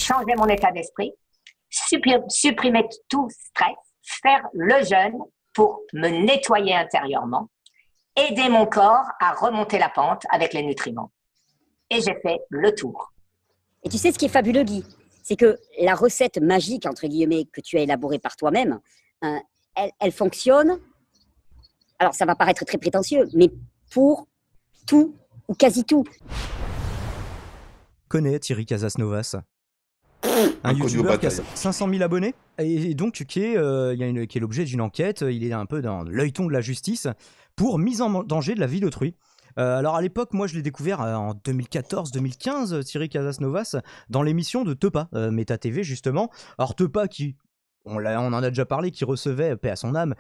changer mon état d'esprit, supprimer tout stress, faire le jeûne pour me nettoyer intérieurement, aider mon corps à remonter la pente avec les nutriments. Et j'ai fait le tour. Et tu sais ce qui est fabuleux, Guy, c'est que la recette magique, entre guillemets, que tu as élaborée par toi-même, elle fonctionne, alors ça va paraître très prétentieux, mais pour tout ou quasi tout. Connais Thierry Casasnovas, un youtubeur qui a 500 000 abonnés et donc qui est l'objet d'une enquête. Il est un peu dans l'œilleton de la justice pour mise en danger de la vie d'autrui. Alors à l'époque, moi je l'ai découvert en 2014-2015, Thierry Casasnovas, dans l'émission de Tepa, Méta TV justement. Alors Tepa qui... On en a déjà parlé, qui recevait, paix à son âme,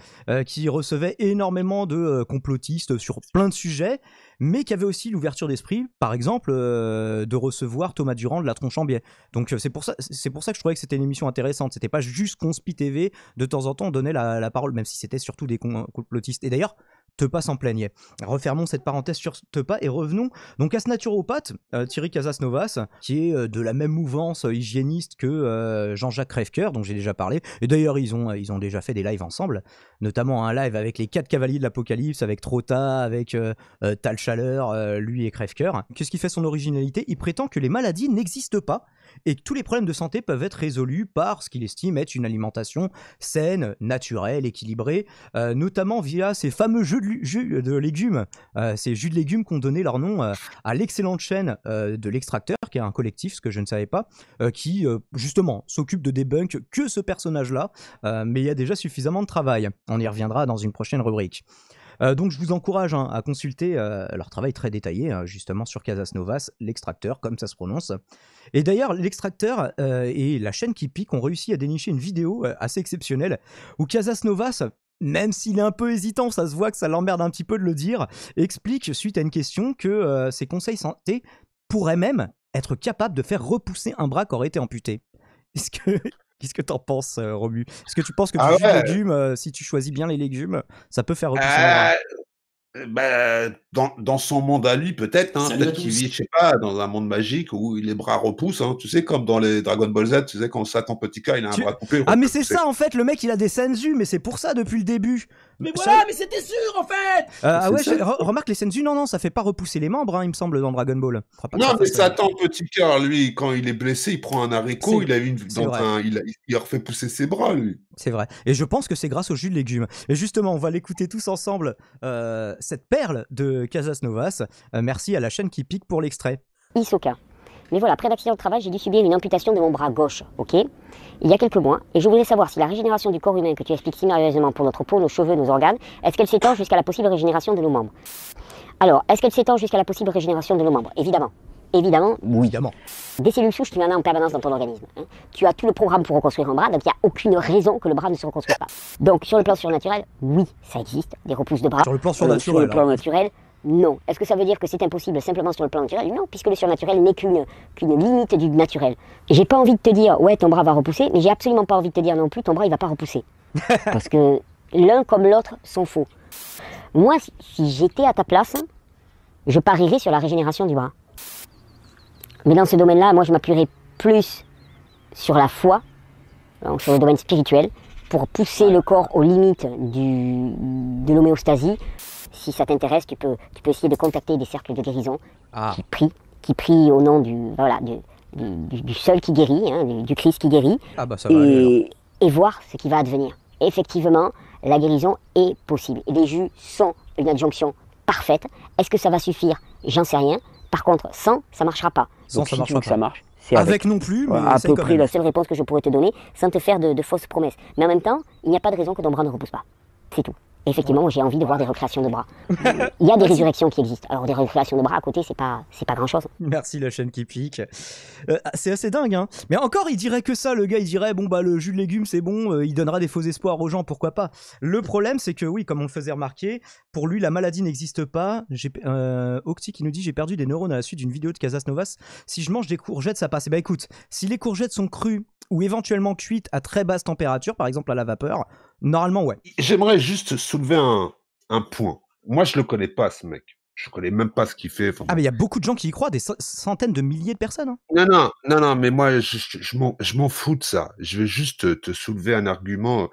qui recevait énormément de complotistes sur plein de sujets, mais qui avait aussi l'ouverture d'esprit, par exemple, de recevoir Thomas Durand de La Tronche en Biais. Donc c'est pour ça que je trouvais que c'était une émission intéressante. C'était pas juste Conspi TV, de temps en temps on donnait la parole, même si c'était surtout des complotistes. Et d'ailleurs, Tepa s'en plaignait. Refermons cette parenthèse sur Tepa et revenons donc à ce naturopathe, Thierry Casasnovas, qui est de la même mouvance hygiéniste que Jean-Jacques Crèvecoeur, dont j'ai déjà parlé. Et d'ailleurs, ils ont déjà fait des lives ensemble, notamment un live avec les 4 cavaliers de l'Apocalypse, avec Trotta, avec Tal Chaleur, lui et Crèvecoeur. Qu'est-ce qui fait son originalité? Il prétend que les maladies n'existent pas et que tous les problèmes de santé peuvent être résolus par ce qu'il estime être une alimentation saine, naturelle, équilibrée, notamment via ces fameux jus de légumes, ces jus de légumes qui ont donné leur nom à l'excellente chaîne de l'Extracteur, qui est un collectif, ce que je ne savais pas, qui justement s'occupe de débunk que ce personnage-là, mais il y a déjà suffisamment de travail. On y reviendra dans une prochaine rubrique. Donc je vous encourage à consulter leur travail très détaillé justement sur Casasnovas, l'Extracteur, comme ça se prononce. Et d'ailleurs, l'Extracteur et la chaîne qui pique ont réussi à dénicher une vidéo assez exceptionnelle où Casasnovas, même s'il est un peu hésitant, ça se voit que ça l'emmerde un petit peu de le dire, explique suite à une question que ses conseils santé pourraient même être capables de faire repousser un bras qui aurait été amputé. Qu'est-ce que t'en penses, Romu? Est-ce que tu penses que du jus de légumes, si tu choisis bien les légumes, ça peut faire repousser un bras? Dans son monde à lui, peut-être, hein, peut-être qu'il vit, je sais pas, dans un monde magique où les bras repoussent, hein. Tu sais, comme dans les Dragon Ball Z, tu sais, quand Satan Petit K, il a un bras coupé. Ah, mais c'est ça, en fait, le mec, il a des senzu, mais c'est pour ça depuis le début. Mais voilà, mais c'était sûr, en fait. Ah ouais, remarque, les senzu, non, ça fait pas repousser les membres, hein, il me semble, dans Dragon Ball. Non, mais Satan Petit K, lui, quand il est blessé, il prend un haricot, il refait pousser ses bras, lui. C'est vrai. Et je pense que c'est grâce au jus de légumes. Et justement, on va l'écouter tous ensemble, cette perle de Casasnovas. Merci à la chaîne qui pique pour l'extrait. Isoka. Mais voilà, après l'accident de travail, j'ai dû subir une amputation de mon bras gauche, ok? Il y a quelques mois, et je voulais savoir si la régénération du corps humain que tu expliques si merveilleusement pour notre peau, nos cheveux, nos organes, est-ce qu'elle s'étend jusqu'à la possible régénération de nos membres? Alors, est-ce qu'elle s'étend jusqu'à la possible régénération de nos membres? Évidemment. Évidemment. Oui, évidemment. Des cellules souches, tu en as en permanence dans ton organisme. Hein. Tu as tout le programme pour reconstruire un bras, donc il n'y a aucune raison que le bras ne se reconstruise pas. Donc, sur le plan surnaturel, oui, ça existe, des repousses de bras. Sur le plan surnaturel. Sur le plan naturel, non. Est-ce que ça veut dire que c'est impossible simplement sur le plan naturel? Non, puisque le surnaturel n'est qu'une limite du naturel. J'ai pas envie de te dire, ouais, ton bras va repousser, mais j'ai absolument pas envie de te dire non plus, ton bras, il va pas repousser. Parce que l'un comme l'autre sont faux. Moi, si j'étais à ta place, je parierais sur la régénération du bras. Mais dans ce domaine-là, moi, je m'appuierais plus sur la foi, donc sur le domaine spirituel, pour pousser le corps aux limites de l'homéostasie. Si ça t'intéresse, tu peux essayer de contacter des cercles de guérison qui prient au nom du seul qui guérit, hein, du Christ qui guérit, et voir ce qui va advenir. Effectivement, la guérison est possible. Et les jus sont une adjonction parfaite. Est-ce que ça va suffire? J'en sais rien. Par contre, sans, ça ne marchera pas. Sans, ça marchera pas. Ça marche. Avec non plus, mais à peu près la seule réponse que je pourrais te donner, sans te faire de fausses promesses. Mais en même temps, il n'y a pas de raison que ton bras ne repousse pas. C'est tout. Effectivement, moi, j'ai envie de voir des recréations de bras. Il y a des résurrections qui existent. Alors des recréations de bras à côté, c'est pas grand-chose. Merci la chaîne qui pique. C'est assez dingue, hein. Mais encore, il dirait que ça, le gars, il dirait bon bah le jus de légumes c'est bon, il donnera des faux espoirs aux gens, pourquoi pas. Le problème, c'est que oui, comme on le faisait remarquer, pour lui la maladie n'existe pas. Octi qui nous dit j'ai perdu des neurones à la suite d'une vidéo de Casasnovas. Si je mange des courgettes, ça passe. Et bah écoute, si les courgettes sont crues ou éventuellement cuites à très basse température, par exemple à la vapeur, normalement ouais. J'aimerais juste soulever un point. Moi je le connais pas ce mec. Je connais même pas ce qu'il fait. Enfin, Ah, mais il y a beaucoup de gens qui y croient, des centaines de milliers de personnes. Hein. Non, mais moi, je m'en fous de ça. Je vais juste te soulever un argument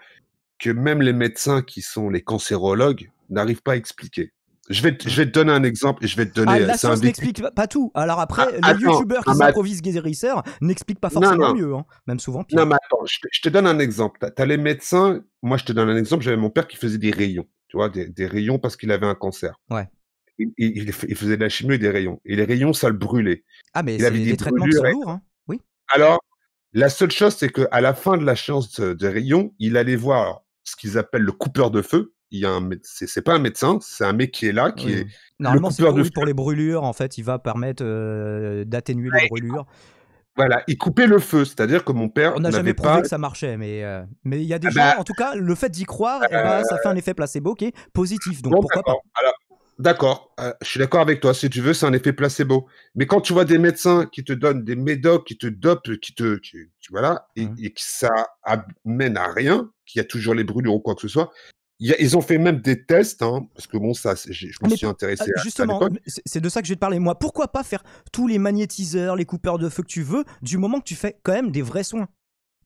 que même les médecins qui sont les cancérologues n'arrivent pas à expliquer. Je vais te donner un exemple et je vais te donner. La science n'explique pas tout. Alors après, les youtubeurs qui s'improvisent guérisseurs n'expliquent pas forcément mieux, hein. Même souvent pire. Non, mais attends, je te donne un exemple. T'as les médecins. Moi, je te donne un exemple. J'avais mon père qui faisait des rayons. Tu vois, des rayons parce qu'il avait un cancer. Ouais. Il faisait de la chimie et des rayons. Et les rayons, ça le brûlait. Ah, mais c'est des traitements qui sont lourds, hein. Oui. Alors, la seule chose, c'est qu'à la fin de la séance de rayons, il allait voir ce qu'ils appellent le coupeur de feu. C'est pas un médecin, c'est un mec qui est là, qui est normalement, c'est pour les brûlures. En fait, il va permettre d'atténuer les brûlures. Voilà, il coupait le feu, c'est-à-dire que mon père on n'a jamais prouvé que ça marchait, mais il y a des gens, en tout cas, le fait d'y croire, ça fait un effet placebo qui est positif, donc pourquoi pas. Alors, d'accord, je suis d'accord avec toi, si tu veux, c'est un effet placebo. Mais quand tu vois des médecins qui te donnent des médocs, qui te dopent, voilà, et que ça amène à rien, qu'il y a toujours les brûlures ou quoi que ce soit, ils ont fait même des tests, hein, parce que bon, ça, je me suis intéressé justement, c'est de ça que je vais te parler, moi. Pourquoi pas faire tous les magnétiseurs, les coupeurs de feu que tu veux, du moment que tu fais quand même des vrais soins?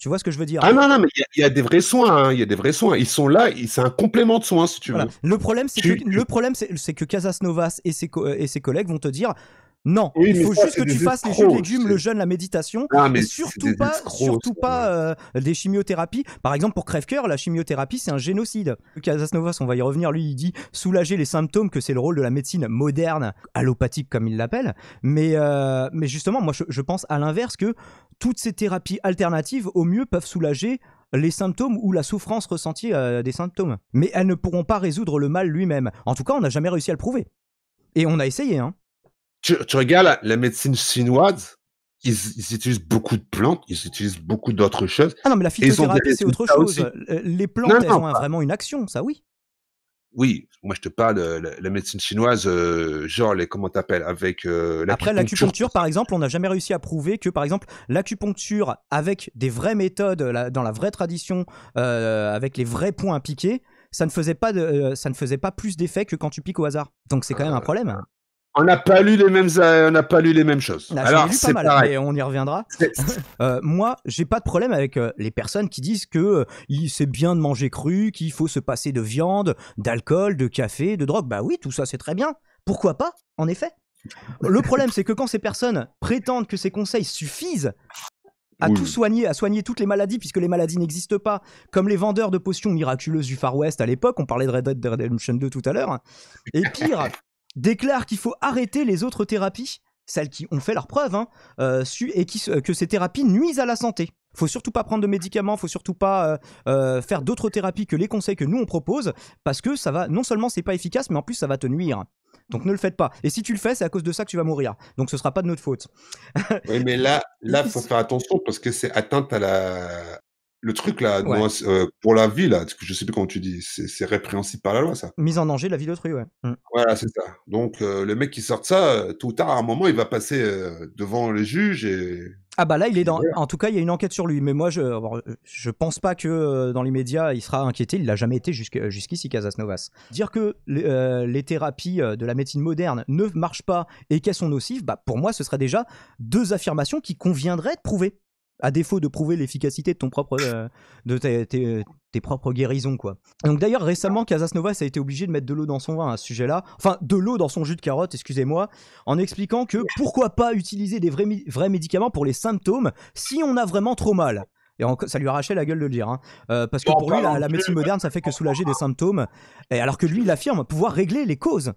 Tu vois ce que je veux dire? Ah non, mais il y a des vrais soins, hein, il y a des vrais soins. Ils sont là, c'est un complément de soins, si tu veux. Le problème, c'est que Casas Novas et ses collègues vont te dire non, oui, il faut juste que tu fasses les jus de légumes, le jeûne, la méditation, mais surtout pas des chimiothérapies. Par exemple, pour Crève-Cœur, la chimiothérapie, c'est un génocide. Casas Novas, on va y revenir, lui, il dit soulager les symptômes, que c'est le rôle de la médecine moderne, allopathique comme il l'appelle. Mais justement, moi, je pense à l'inverse, que toutes ces thérapies alternatives, au mieux, peuvent soulager les symptômes ou la souffrance ressentie des symptômes. Mais elles ne pourront pas résoudre le mal lui-même. En tout cas, on n'a jamais réussi à le prouver. Et on a essayé, hein. Tu regardes la médecine chinoise, ils utilisent beaucoup de plantes, ils utilisent beaucoup d'autres choses. Ah non, mais la phytothérapie, c'est autre chose. Aussi. Les plantes, elles ont vraiment une action, ça oui. Oui, moi je te parle de la médecine chinoise, genre comment t'appelles, avec Après l'acupuncture, par exemple, on n'a jamais réussi à prouver que, par exemple, l'acupuncture avec des vraies méthodes, dans la vraie tradition, avec les vrais points à piquer, ça ne faisait pas plus d'effet que quand tu piques au hasard. Donc c'est quand même un problème. On n'a pas lu les mêmes choses. Là, alors c'est pas mal, pareil. Mais on y reviendra. Moi, j'ai pas de problème avec les personnes qui disent que c'est bien de manger cru, qu'il faut se passer de viande, d'alcool, de café, de drogue. Bah oui, tout ça c'est très bien. Pourquoi pas, en effet. Le problème, c'est que quand ces personnes prétendent que ces conseils suffisent à tout soigner, à soigner toutes les maladies, puisque les maladies n'existent pas, comme les vendeurs de potions miraculeuses du Far West à l'époque, on parlait de Red Dead Redemption 2 tout à l'heure, et pire, déclarent qu'il faut arrêter les autres thérapies, celles qui ont fait leurs preuves, hein, et que ces thérapies nuisent à la santé. Faut surtout pas prendre de médicaments, faut surtout pas faire d'autres thérapies que les conseils que nous on propose, parce que ça va, non seulement c'est pas efficace, mais en plus ça va te nuire. Donc ne le faites pas. Et si tu le fais, c'est à cause de ça que tu vas mourir. Donc ce sera pas de notre faute. Oui, mais là, faut faire attention parce que c'est atteinte à le truc là, pour la vie là, je sais plus comment tu dis, c'est répréhensible par la loi ça. Mise en danger de la vie d'autrui, ouais. Voilà, c'est ça. Donc le mec qui sort ça, tôt ou tard, à un moment, il va passer devant les juges et. Ah bah là, il est dans. En tout cas, il y a une enquête sur lui. Mais moi, je pense pas que dans les médias, il sera inquiété. Il l'a jamais été jusqu'ici, Casas Novas. Dire que les thérapies de la médecine moderne ne marchent pas et qu'elles sont nocives, bah pour moi, ce serait déjà deux affirmations qui conviendraient de prouver. À défaut de prouver l'efficacité de ton propre, de tes propres guérisons, quoi. Donc d'ailleurs, récemment, Casas Novas a été obligé de mettre de l'eau dans son vin à ce sujet-là, enfin de l'eau dans son jus de carotte, excusez-moi, en expliquant que pourquoi pas utiliser des vrais médicaments pour les symptômes si on a vraiment trop mal. Et ça lui arrachait la gueule de le dire, hein. Parce que pour lui, la médecine moderne, ça fait que soulager des symptômes, et alors que lui, il affirme pouvoir régler les causes.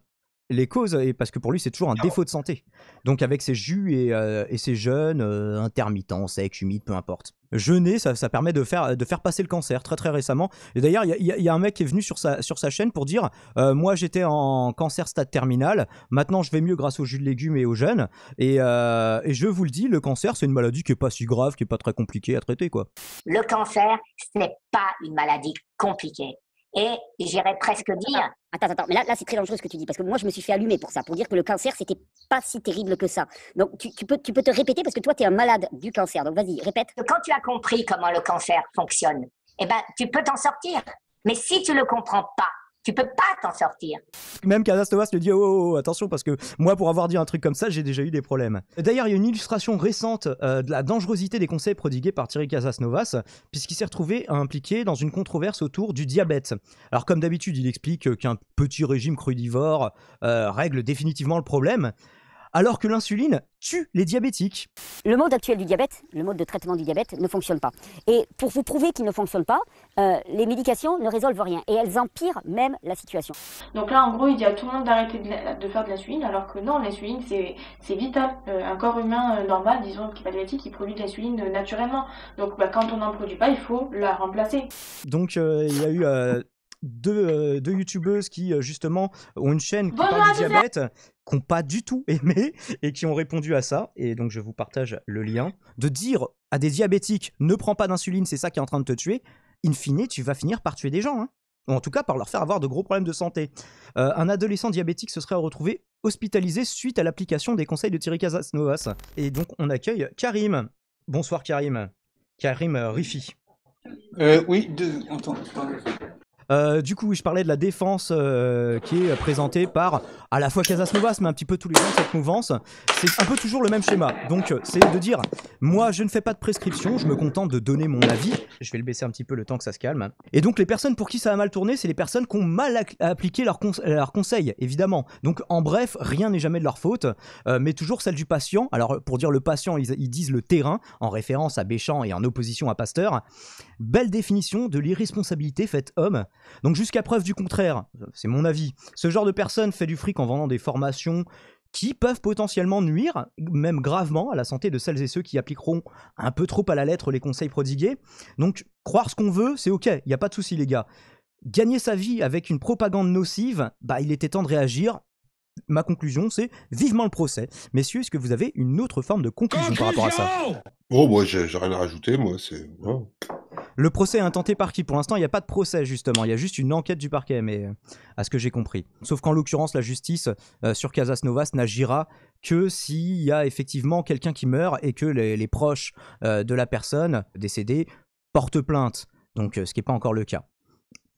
Et parce que pour lui c'est toujours un défaut de santé. Donc avec ses jus et ses jeûnes intermittents, secs, humides, peu importe. Jeûner, ça permet de faire passer le cancer très très récemment. Et d'ailleurs il y a un mec qui est venu sur sa chaîne pour dire moi j'étais en cancer stade terminal, maintenant je vais mieux grâce aux jus de légumes et aux jeûnes. Et je vous le dis, le cancer c'est une maladie qui est pas si grave, qui est pas très compliquée à traiter, quoi. Le cancer c'est pas une maladie compliquée. Et j'irais presque dire... Attends, mais là c'est très dangereux ce que tu dis, parce que moi je me suis fait allumer pour ça, pour dire que le cancer c'était pas si terrible que ça. Donc tu peux te répéter, parce que toi tu es un malade du cancer, donc vas-y, répète. Quand tu as compris comment le cancer fonctionne, eh ben tu peux t'en sortir. Mais si tu le comprends pas, Tu peux pas t'en sortir. Même Casasnovas le dit, attention, parce que moi, pour avoir dit un truc comme ça, j'ai déjà eu des problèmes. D'ailleurs, il y a une illustration récente de la dangerosité des conseils prodigués par Thierry Casasnovas, puisqu'il s'est retrouvé impliqué dans une controverse autour du diabète. Alors, comme d'habitude, il explique qu'un petit régime crudivore règle définitivement le problème, alors que l'insuline tue les diabétiques. Le mode actuel du diabète, le mode de traitement du diabète ne fonctionne pas. Et pour vous prouver qu'il ne fonctionne pas, les médications ne résolvent rien et elles empirent même la situation. Donc là, en gros, il dit à tout le monde d'arrêter de faire de l'insuline, alors que non, l'insuline, c'est vital. Un corps humain normal, disons, qui n'est pas diabétique, il produit de l'insuline naturellement. Donc quand on n'en produit pas, il faut la remplacer. Donc il y a eu deux youtubeuses qui justement ont une chaîne qui parle du diabète, qui n'ont pas du tout aimé et qui ont répondu à ça, et donc je vous partage le lien, de dire à des diabétiques ne prends pas d'insuline, c'est ça qui est en train de te tuer, in fine tu vas finir par tuer des gens, hein. Ou en tout cas par leur faire avoir de gros problèmes de santé. Un adolescent diabétique se serait retrouvé hospitalisé suite à l'application des conseils de Thierry Casasnovas. Et donc on accueille Karim. Bonsoir Karim. Karim Rifi. Oui, du coup, je parlais de la défense qui est présentée par à la fois Casasnovas, mais un petit peu tous les gens de cette mouvance. C'est un peu toujours le même schéma. Donc, c'est de dire, moi, je ne fais pas de prescription, je me contente de donner mon avis. Je vais le baisser un petit peu le temps que ça se calme. Et donc, les personnes pour qui ça a mal tourné, c'est les personnes qui ont mal appliqué leurs conseils, évidemment. Donc, en bref, rien n'est jamais de leur faute, mais toujours celle du patient. Alors, pour dire le patient, ils disent le terrain, en référence à Béchamp et en opposition à Pasteur. Belle définition de l'irresponsabilité faite homme. Donc jusqu'à preuve du contraire, c'est mon avis, ce genre de personne fait du fric en vendant des formations qui peuvent potentiellement nuire, même gravement, à la santé de celles et ceux qui appliqueront un peu trop à la lettre les conseils prodigués. Donc croire ce qu'on veut, c'est ok, il n'y a pas de souci les gars. Gagner sa vie avec une propagande nocive, il était temps de réagir. Ma conclusion, c'est vivement le procès. Messieurs, est-ce que vous avez une autre forme de conclusion par rapport à ça ? Oh, moi, j'ai rien à rajouter, moi, c'est... Oh. Le procès est intenté par qui ? Pour l'instant, il n'y a pas de procès, justement. Il y a juste une enquête du parquet, mais à ce que j'ai compris. Sauf qu'en l'occurrence, la justice sur Casasnovas n'agira que s'il y a effectivement quelqu'un qui meurt et que les proches de la personne décédée portent plainte. Donc, ce qui n'est pas encore le cas.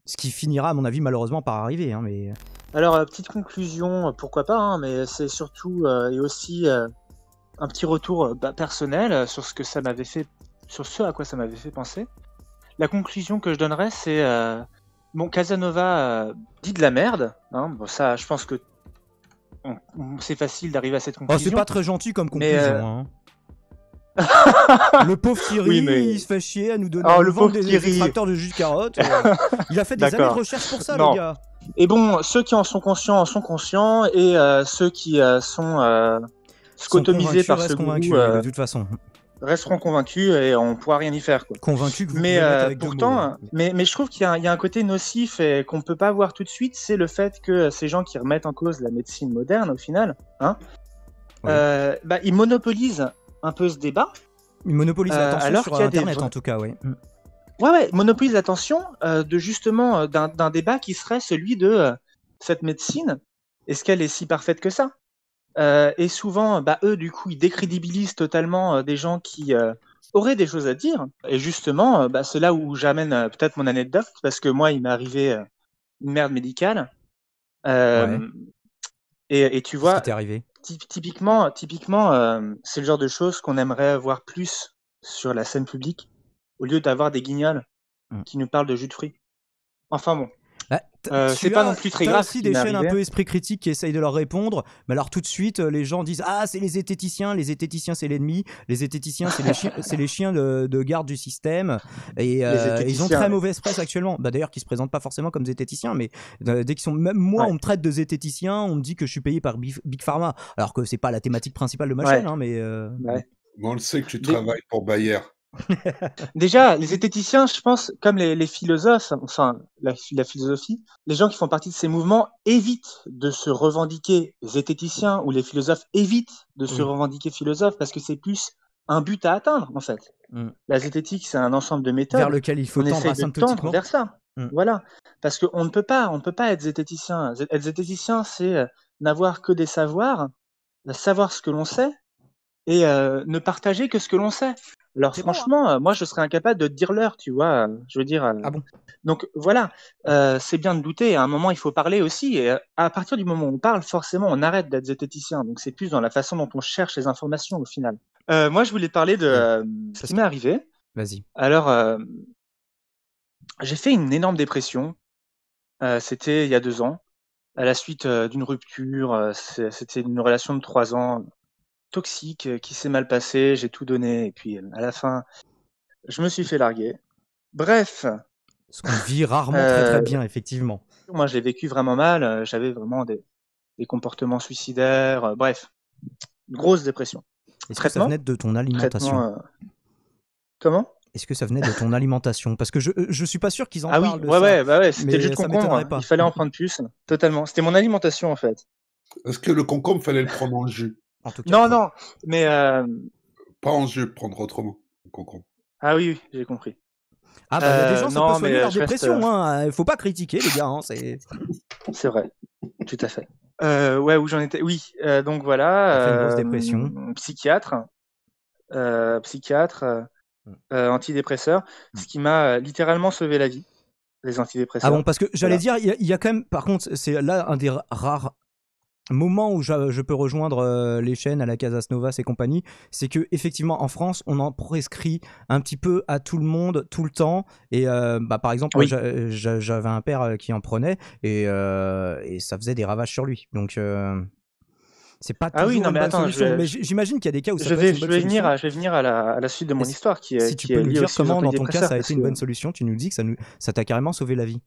Ce qui finira, à mon avis, malheureusement, par arriver. Hein, mais... Alors, petite conclusion, pourquoi pas, hein, mais c'est surtout et aussi un petit retour personnel sur ce que ça m'avait fait, sur ce à quoi ça m'avait fait penser. La conclusion que je donnerais, c'est Casanova dit de la merde. Hein, bon, ça, je pense que c'est facile d'arriver à cette conclusion. Oh, c'est pas très gentil comme conclusion. Le pauvre Thierry, il se fait chier à nous donner des extracteurs de jus de carotte. Il a fait des années de recherche pour ça, le gars. Et bon, ceux qui en sont conscients, et ceux qui sont scotomisés par ce goût, de toute façon, resteront convaincus et on pourra rien y faire. Quoi. Convaincus que vous mais pourtant, mais je trouve qu'il y a un côté nocif et qu'on peut pas voir tout de suite, c'est le fait que ces gens qui remettent en cause la médecine moderne, au final, ils monopolisent un peu ce débat. Ils monopolisent l'attention sur Internet, en tout cas, oui. Ouais, monopolise l'attention de justement d'un débat qui serait celui de cette médecine. Est-ce qu'elle est si parfaite que ça ? Et souvent, eux, du coup, ils décrédibilisent totalement des gens qui auraient des choses à dire. Et justement, c'est là où j'amène peut-être mon anecdote, parce que moi, il m'est arrivé une merde médicale. Et tu vois, t'est arrivé. Typiquement, c'est le genre de choses qu'on aimerait voir plus sur la scène publique, au lieu d'avoir des guignols qui nous parlent de jus de fruits. Enfin bon. C'est pas non plus très grave. Il y a aussi des chaînes un peu esprit critique qui essayent de leur répondre, mais alors tout de suite les gens disent c'est les zététiciens c'est l'ennemi, les zététiciens c'est les chiens de garde du système, et ils ont très mauvaise presse actuellement. D'ailleurs qui se présentent pas forcément comme zététiciens, mais dès qu'ils sont, même moi on me traite de zététicien, on me dit que je suis payé par Big Pharma, alors que c'est pas la thématique principale de ma chaîne, hein, mais on le sait que tu travailles pour Bayer. Déjà, les zététiciens, je pense, comme les philosophes, enfin la philosophie, les gens qui font partie de ces mouvements évitent de se revendiquer zététiciens, ou les philosophes évitent de se revendiquer philosophes, parce que c'est plus un but à atteindre, en fait. La zététique, c'est un ensemble de méthodes vers lequel il faut tendre vers ça. Voilà, parce qu'on ne peut pas être zététicien. Être zététicien, c'est n'avoir que des savoirs, savoir ce que l'on sait, et ne partager que ce que l'on sait. Alors C'est bon, hein. franchement, moi je serais incapable de te dire l'heure, tu vois. Je veux dire. Ah bon? Donc voilà, c'est bien de douter. À un moment, il faut parler aussi. Et à partir du moment où on parle, forcément, on arrête d'être zététicien. Donc c'est plus dans la façon dont on cherche les informations au final. Moi, je voulais parler de ce qui m'est arrivé. Vas-y. Alors, j'ai fait une énorme dépression. C'était il y a 2 ans, à la suite d'une rupture. C'était une relation de 3 ans toxique qui s'est mal passée. J'ai tout donné et puis à la fin, je me suis fait larguer. Bref, Ce qu'on vit rarement très très bien, effectivement. moi j'ai vécu vraiment mal. J'avais vraiment des comportements suicidaires. Bref, grosse dépression. Est-ce que ça venait de ton alimentation? Comment? Est-ce que ça venait de ton alimentation? Parce que je suis pas sûr qu'ils en Ah oui, parlent de ça. ouais, c'était mais le jus de ça concombre. m'étonnerait pas. Il fallait en prendre plus, totalement. C'était mon alimentation en fait. Est-ce que le concombre, fallait le prendre en jus? En tout cas, Non, mais Pas en jus, prendre autrement, le concombre. ah oui, j'ai compris. Ah bah il y a des gens, ça non, peut soigner mais leur je reste, dépression, hein. Faut pas critiquer les gars, hein. C'est vrai, tout à fait. Ouais, où j'en étais? Oui, donc voilà. T'as fait une grosse dépression. Psychiatre, antidépresseur, ce qui m'a littéralement sauvé la vie, les antidépresseurs. Ah bon, parce que j'allais Voilà. dire, il y a quand même, par contre, c'est là un des rares moments où je peux rejoindre les chaînes à la Casas Novas et compagnie, c'est que effectivement en France on en prescrit un petit peu à tout le monde tout le temps et par exemple Oui. moi, j'avais un père qui en prenait et ça faisait des ravages sur lui, donc c'est pas Ah toujours oui, non, une mais bonne attends, solution, mais j'imagine qu'il y a des cas où ça je peut être vais, une bonne solution. je vais venir à la suite de mon Et histoire qui si est tu peux nous liée dire aussi aux comment dans ton cas antidépresseurs, ça a parce été une que- bonne solution, tu nous dis que ça t'a carrément sauvé la vie.